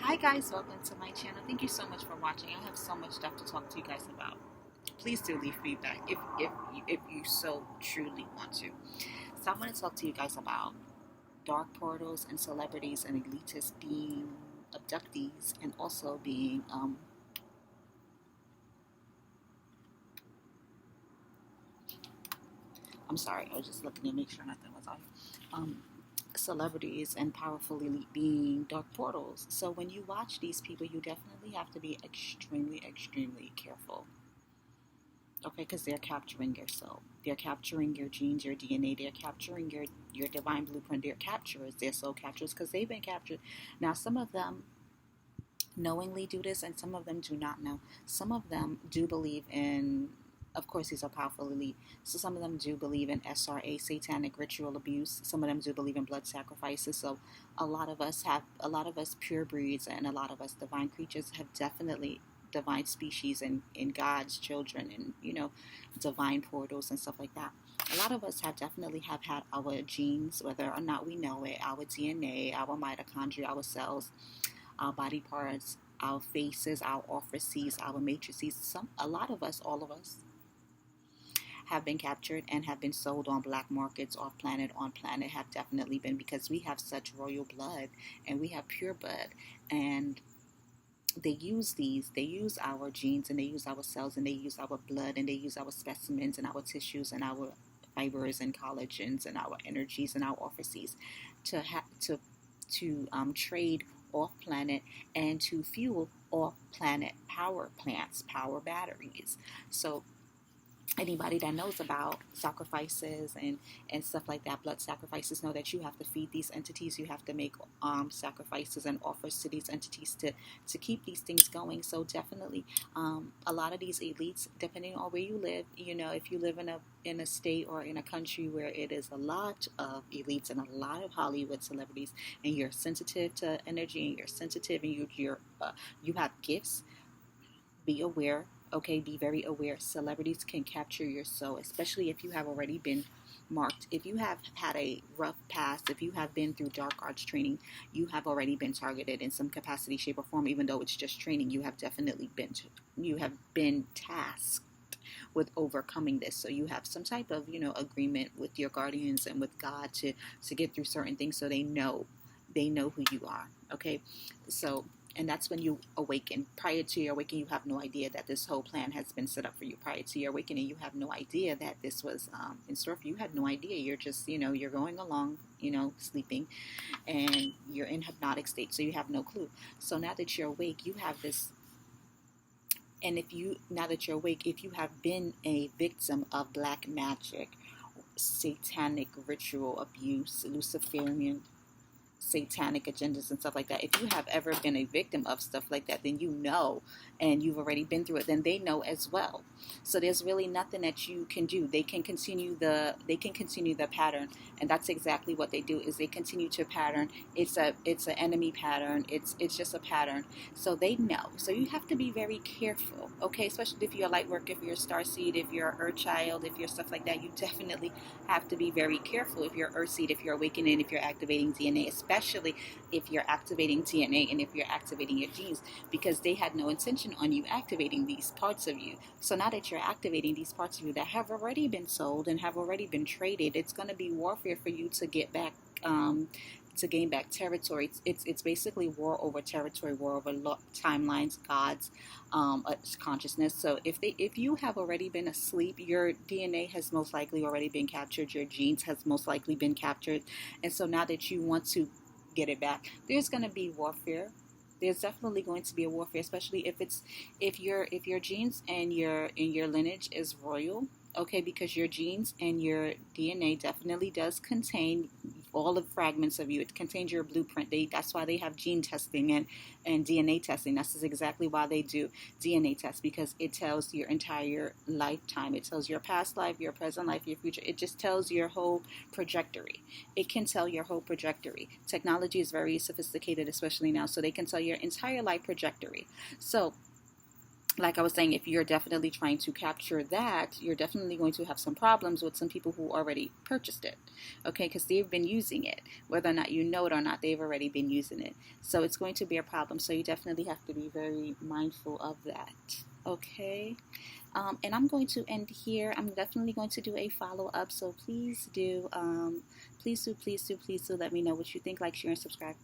Hi guys, welcome to my channel. Thank you so much for watching. I have so much stuff to talk to you guys about. Please do leave feedback if you so truly want to. So I want to talk to you guys about dark portals and celebrities and elitists being abductees and also being I'm sorry, I was just looking to make sure nothing was off. Celebrities and powerful elite being dark portals. So when you watch these people, you definitely have to be extremely careful. Okay, because they're capturing your soul. They're capturing your genes, your DNA. They're capturing your divine blueprint. They're capturers. They're soul capturers because they've been captured. Now, some of them knowingly do this, and some of them do not know. Some of them do believe in. Of course, these are powerful elite. So some of them do believe in SRA, satanic ritual abuse. Some of them do believe in blood sacrifices. So a lot of us pure breeds and a lot of us divine creatures have definitely divine species and God's children and divine portals and stuff like that. A lot of us have had our genes, whether or not we know it, our DNA, our mitochondria, our cells, our body parts, our faces, our orifices, our matrices. A lot of us, all of us, have been captured and have been sold on black markets off planet on planet. Have definitely been, because we have such royal blood and we have pure blood, and they use our genes and they use our cells and they use our blood and they use our specimens and our tissues and our fibers and collagens and our energies and our orifices to trade off planet and to fuel off planet power plants, power batteries. So anybody that knows about sacrifices and stuff like that, blood sacrifices, know that you have to feed these entities. You have to make sacrifices and offers to these entities to keep these things going. So definitely a lot of these elites, depending on where you live, if you live in a state or in a country where it is a lot of elites and a lot of Hollywood celebrities, and you're sensitive to energy and you're sensitive and you have gifts, be aware. Okay, be very aware. Celebrities can capture your soul, especially if you have already been marked. If you have had a rough past, if you have been through dark arts training, you have already been targeted in some capacity, shape, or form. Even though it's just training, you have been tasked with overcoming this. So you have some type of agreement with your guardians and with God to get through certain things, so they know who you are. Okay, so. And that's when you awaken. Prior to your awakening, you have no idea that this whole plan has been set up for you. Prior to your awakening, you have no idea that this was in store for you. You had no idea. You're just, you're going along, sleeping, and you're in hypnotic state, so you have no clue. So now that you're awake, you have this. And now that you're awake, if you have been a victim of black magic, satanic ritual abuse, Luciferian satanic agendas and stuff like that, if you have ever been a victim of stuff like that, then and you've already been through it, then they know as well. So there's really nothing that you can do. They can continue the pattern, and that's exactly what they do. Is they continue to pattern. It's an enemy pattern. It's just a pattern. So they know. So you have to be very careful, okay? Especially if you're a light work, if you're a star seed, if you're an earth child, if you're stuff like that, you definitely have to be very careful. If you're earth seed, if you're awakening, if you're activating DNA, especially if you're activating DNA and if you're activating your genes, because they had no intention on you activating these parts of you. So now that you're activating these parts of you that have already been sold and have already been traded, it's going to be warfare for you to get back, to gain back territory. It's basically war over territory, war over timelines, God's consciousness. So if you have already been asleep, your DNA has most likely already been captured, your genes has most likely been captured, and so now that you want to get it back, there's going to be warfare. There's definitely going to be a warfare, especially if your genes and your lineage is royal. Okay, because your genes and your DNA definitely does contain all the fragments of you. It contains your blueprint. That's why they have gene testing and DNA testing. That's exactly why they do DNA tests, because it tells your entire lifetime. It tells your past life, your present life, your future. It just tells your whole trajectory. It can tell your whole trajectory. Technology is very sophisticated, especially now, so they can tell your entire life trajectory. So like I was saying, if you're definitely trying to capture that, you're definitely going to have some problems with some people who already purchased it, okay? Because they've been using it. Whether or not you know it or not, they've already been using it. So it's going to be a problem. So you definitely have to be very mindful of that, okay? And I'm going to end here. I'm definitely going to do a follow-up. So please do, please do let me know what you think. Like, share, and subscribe.